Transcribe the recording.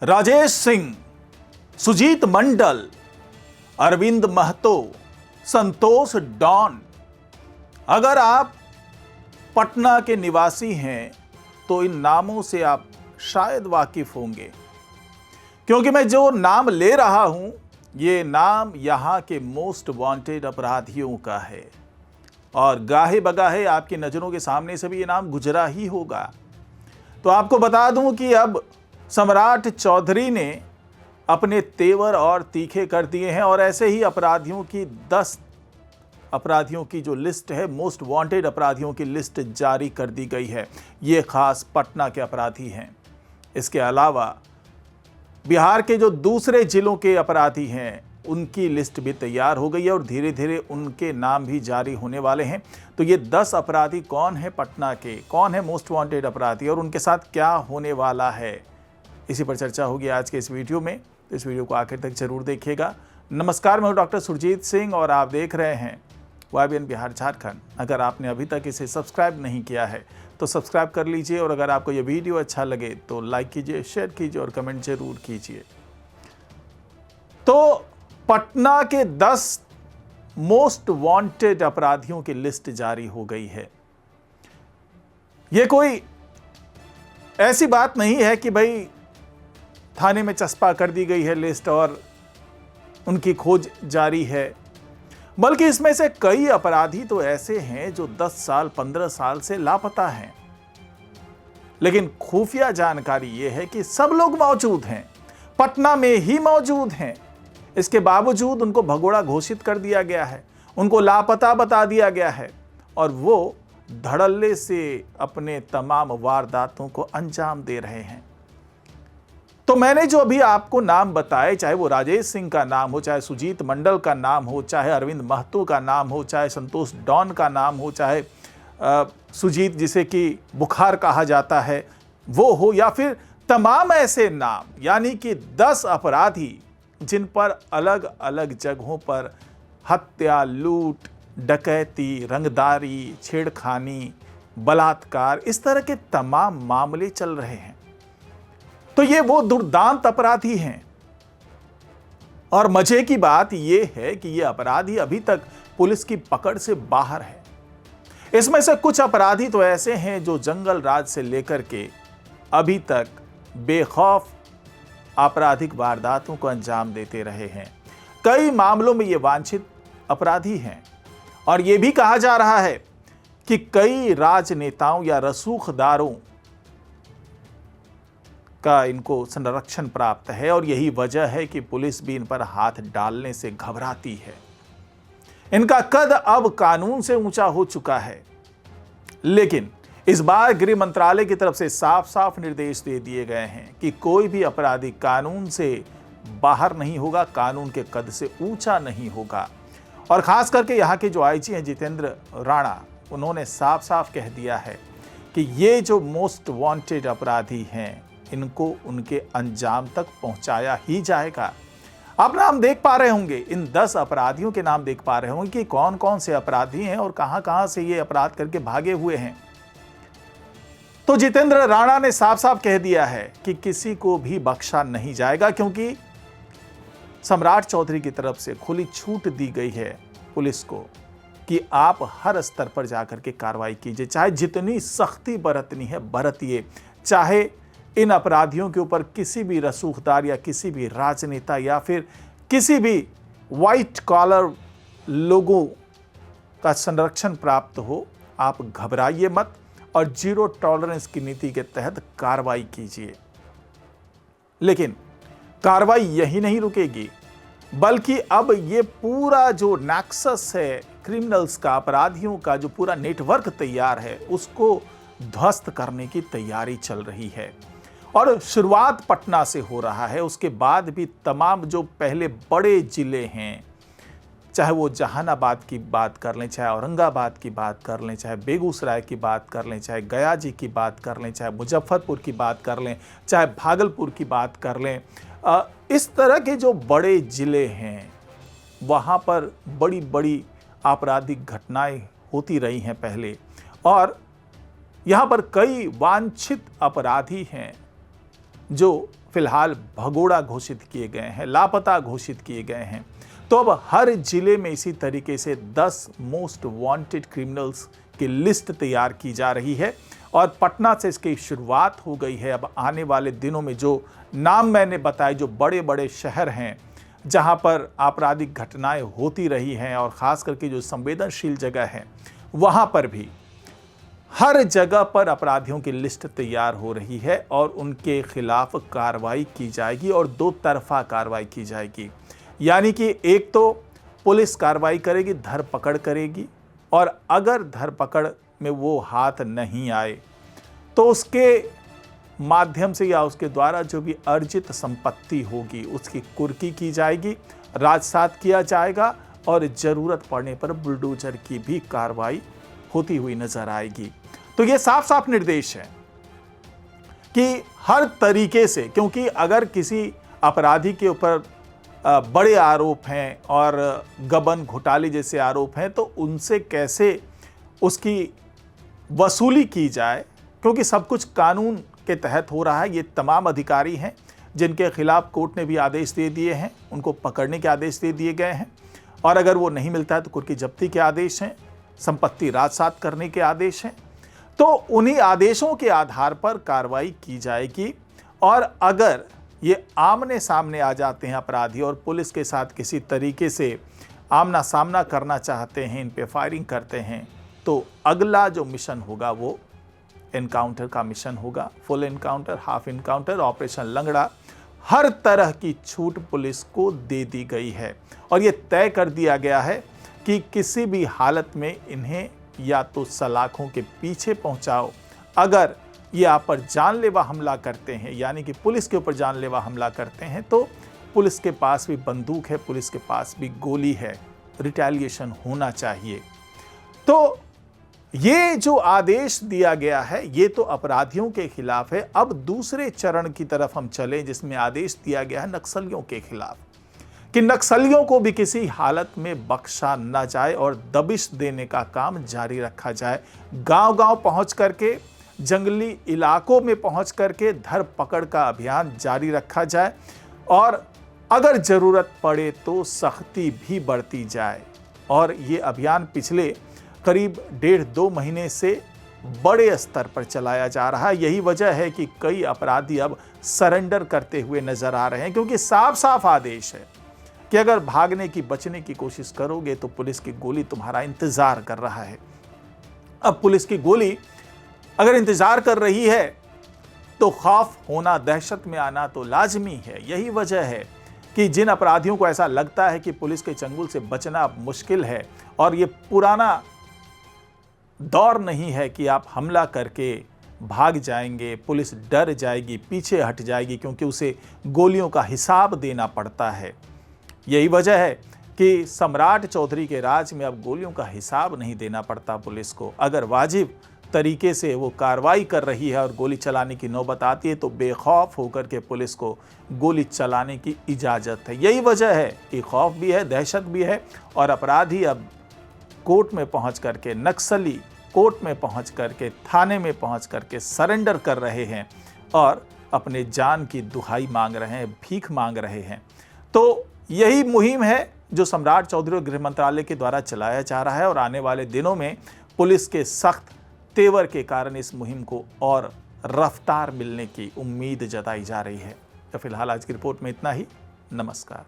राजेश सिंह, सुजीत मंडल, अरविंद महतो, संतोष don. अगर आप पटना के निवासी हैं तो इन नामों से आप शायद वाकिफ होंगे, क्योंकि मैं जो नाम ले रहा हूं ये नाम यहां के मोस्ट वांटेड अपराधियों का है और गाहे बगाहे आपकी नजरों के सामने से भी ये नाम गुजरा ही होगा। तो आपको बता दूं कि अब सम्राट चौधरी ने अपने तेवर और तीखे कर दिए हैं और ऐसे ही अपराधियों की 10 अपराधियों की जो लिस्ट है, मोस्ट वांटेड अपराधियों की लिस्ट जारी कर दी गई है। ये खास पटना के अपराधी हैं। इसके अलावा बिहार के जो दूसरे जिलों के अपराधी हैं उनकी लिस्ट भी तैयार हो गई है और धीरे धीरे उनके नाम भी जारी होने वाले हैं। तो ये 10 अपराधी कौन है पटना के, कौन है मोस्ट वांटेड अपराधी और उनके साथ क्या होने वाला है, इसी पर चर्चा होगी आज के इस वीडियो में। तो इस वीडियो को आखिर तक जरूर देखिएगा। नमस्कार, मैं हूं डॉक्टर सुरजीत सिंह और आप देख रहे हैं YBN बिहार झारखंड। अगर आपने अभी तक इसे सब्सक्राइब नहीं किया है तो सब्सक्राइब कर लीजिए और अगर आपको यह वीडियो अच्छा लगे तो लाइक कीजिए, शेयर कीजिए और कमेंट जरूर कीजिए। तो पटना के 10 मोस्ट वांटेड अपराधियों की लिस्ट जारी हो गई है। यह कोई ऐसी बात नहीं है कि भाई थाने में चस्पा कर दी गई है लिस्ट और उनकी खोज जारी है, बल्कि इसमें से कई अपराधी तो ऐसे हैं जो 10 साल 15 साल से लापता हैं। लेकिन खुफिया जानकारी यह है कि सब लोग मौजूद हैं, पटना में ही मौजूद हैं। इसके बावजूद उनको भगोड़ा घोषित कर दिया गया है, उनको लापता बता दिया गया है और वो धड़ल्ले से अपने तमाम वारदातों को अंजाम दे रहे हैं। तो मैंने जो अभी आपको नाम बताए, चाहे वो राजेश सिंह का नाम हो, चाहे सुजीत मंडल का नाम हो, चाहे अरविंद महतो का नाम हो, चाहे संतोष डॉन का नाम हो, चाहे सुजीत जिसे कि बुखार कहा जाता है वो हो, या फिर तमाम ऐसे नाम, यानी कि 10 अपराधी जिन पर अलग अलग जगहों पर हत्या, लूट, डकैती, रंगदारी, छेड़खानी, बलात्कार, इस तरह के तमाम मामले चल रहे हैं। तो ये वो दुर्दांत अपराधी हैं और मजे की बात यह है कि ये अपराधी अभी तक पुलिस की पकड़ से बाहर है। इसमें से कुछ अपराधी तो ऐसे हैं जो जंगल राज से लेकर के अभी तक बेखौफ आपराधिक वारदातों को अंजाम देते रहे हैं। कई मामलों में ये वांछित अपराधी हैं और यह भी कहा जा रहा है कि कई राजनेताओं या रसूखदारों का इनको संरक्षण प्राप्त है और यही वजह है कि पुलिस भी इन पर हाथ डालने से घबराती है। इनका कद अब कानून से ऊंचा हो चुका है, लेकिन इस बार गृह मंत्रालय की तरफ से साफ साफ निर्देश दे दिए गए हैं कि कोई भी अपराधी कानून से बाहर नहीं होगा, कानून के कद से ऊंचा नहीं होगा। और खास करके यहाँ के जो IG हैं जितेंद्र राणा, उन्होंने साफ साफ कह दिया है कि ये जो मोस्ट वांटेड अपराधी हैं इनको उनके अंजाम तक पहुंचाया ही जाएगा। आप नाम देख पा रहे होंगे, इन 10 अपराधियों के नाम देख पा रहे होंगे कि कौन कौन से अपराधी हैं और कहां कहां से ये अपराध करके भागे हुए हैं। तो जितेंद्र राणा ने साफ साफ कह दिया है कि किसी को भी बख्शा नहीं जाएगा, क्योंकि सम्राट चौधरी की तरफ से खुली छूट दी गई है पुलिस को कि आप हर स्तर पर जाकर के कार्रवाई कीजिए, चाहे जितनी सख्ती बरतनी है बरतिए, चाहे इन अपराधियों के ऊपर किसी भी रसूखदार या किसी भी राजनेता या फिर किसी भी वाइट कॉलर लोगों का संरक्षण प्राप्त हो। आप घबराइए मत और जीरो टॉलरेंस की नीति के तहत कार्रवाई कीजिए। लेकिन कार्रवाई यही नहीं रुकेगी, बल्कि अब ये पूरा जो नेक्सस है क्रिमिनल्स का, अपराधियों का जो पूरा नेटवर्क तैयार है, उसको ध्वस्त करने की तैयारी चल रही है। और शुरुआत पटना से हो रहा है, उसके बाद भी तमाम जो पहले बड़े जिले हैं, चाहे वो जहानाबाद की बात कर लें, चाहे औरंगाबाद की बात कर लें, चाहे बेगूसराय की बात कर लें, चाहे गया जी की बात कर लें, चाहे मुजफ्फरपुर की बात कर लें, चाहे भागलपुर की बात कर लें, इस तरह के जो बड़े जिले हैं वहाँ पर बड़ी बड़ी आपराधिक घटनाएं होती रही हैं पहले, और यहाँ पर कई वांछित अपराधी हैं जो फिलहाल भगोड़ा घोषित किए गए हैं, लापता घोषित किए गए हैं। तो अब हर जिले में इसी तरीके से 10 मोस्ट वांटेड क्रिमिनल्स की लिस्ट तैयार की जा रही है और पटना से इसकी शुरुआत हो गई है। अब आने वाले दिनों में जो नाम मैंने बताए, जो बड़े बड़े शहर हैं जहां पर आपराधिक घटनाएं होती रही हैं और ख़ास करके जो संवेदनशील जगह है, वहां पर भी हर जगह पर अपराधियों की लिस्ट तैयार हो रही है और उनके खिलाफ कार्रवाई की जाएगी और दो तरफा कार्रवाई की जाएगी। यानी कि एक तो पुलिस कार्रवाई करेगी, धरपकड़ करेगी, और अगर धरपकड़ में वो हाथ नहीं आए तो उसके माध्यम से या उसके द्वारा जो भी अर्जित संपत्ति होगी उसकी कुर्की की जाएगी, राजसात किया जाएगा और ज़रूरत पड़ने पर बुलडोजर की भी कार्रवाई होती हुई नजर आएगी। तो ये साफ साफ निर्देश है कि हर तरीके से, क्योंकि अगर किसी अपराधी के ऊपर बड़े आरोप हैं और गबन घोटाले जैसे आरोप हैं तो उनसे कैसे उसकी वसूली की जाए, क्योंकि सब कुछ कानून के तहत हो रहा है। ये तमाम अधिकारी हैं जिनके खिलाफ कोर्ट ने भी आदेश दे दिए हैं, उनको पकड़ने के आदेश दे दिए गए हैं और अगर वो नहीं मिलता है तो कुर्की जब्ती के आदेश हैं, संपत्ति राजसात करने के आदेश हैं। तो उन्हीं आदेशों के आधार पर कार्रवाई की जाएगी और अगर ये आमने सामने आ जाते हैं अपराधी और पुलिस के साथ किसी तरीके से आमना सामना करना चाहते हैं, इन पे फायरिंग करते हैं, तो अगला जो मिशन होगा वो एनकाउंटर का मिशन होगा। Full encounter, half encounter, operation लंगड़ा, हर तरह की छूट पुलिस को दे दी गई है और ये तय कर दिया गया है कि किसी भी हालत में इन्हें या तो सलाखों के पीछे पहुंचाओ, अगर ये आप पर जानलेवा हमला करते हैं, यानी कि पुलिस के ऊपर जानलेवा हमला करते हैं, तो पुलिस के पास भी बंदूक है, पुलिस के पास भी गोली है, रिटेलिएशन होना चाहिए। तो ये जो आदेश दिया गया है ये तो अपराधियों के खिलाफ है। अब दूसरे चरण की तरफ हम चले जिसमें आदेश दिया गया है नक्सलियों के खिलाफ, कि नक्सलियों को भी किसी हालत में बख्शा न जाए और दबिश देने का काम जारी रखा जाए। गांव-गांव पहुंच करके, जंगली इलाकों में पहुंच करके धरपकड़ का अभियान जारी रखा जाए और अगर ज़रूरत पड़े तो सख्ती भी बरती जाए। और ये अभियान पिछले करीब 1.5-2 महीने से बड़े स्तर पर चलाया जा रहा है। यही वजह है कि कई अपराधी अब सरेंडर करते हुए नजर आ रहे हैं, क्योंकि साफ साफ आदेश है कि अगर भागने की, बचने की कोशिश करोगे तो पुलिस की गोली तुम्हारा इंतजार कर रहा है। अब पुलिस की गोली अगर इंतजार कर रही है तो खौफ होना, दहशत में आना तो लाजमी है। यही वजह है कि जिन अपराधियों को ऐसा लगता है कि पुलिस के चंगुल से बचना मुश्किल है और ये पुराना दौर नहीं है कि आप हमला करके भाग जाएंगे, पुलिस डर जाएगी, पीछे हट जाएगी, क्योंकि उसे गोलियों का हिसाब देना पड़ता है। यही वजह है कि सम्राट चौधरी के राज में अब गोलियों का हिसाब नहीं देना पड़ता पुलिस को। अगर वाजिब तरीके से वो कार्रवाई कर रही है और गोली चलाने की नौबत आती है तो बेखौफ होकर के पुलिस को गोली चलाने की इजाज़त है। यही वजह है कि खौफ भी है, दहशत भी है और अपराधी अब कोर्ट में पहुंच करके, नक्सली कोर्ट में पहुंच करके, थाने में पहुंच करके सरेंडर कर रहे हैं और अपने जान की दुहाई मांग रहे हैं, भीख मांग रहे हैं। तो यही मुहिम है जो सम्राट चौधरी और गृह मंत्रालय के द्वारा चलाया जा रहा है और आने वाले दिनों में पुलिस के सख्त तेवर के कारण इस मुहिम को और रफ्तार मिलने की उम्मीद जताई जा रही है। तो फिलहाल आज की रिपोर्ट में इतना ही। नमस्कार।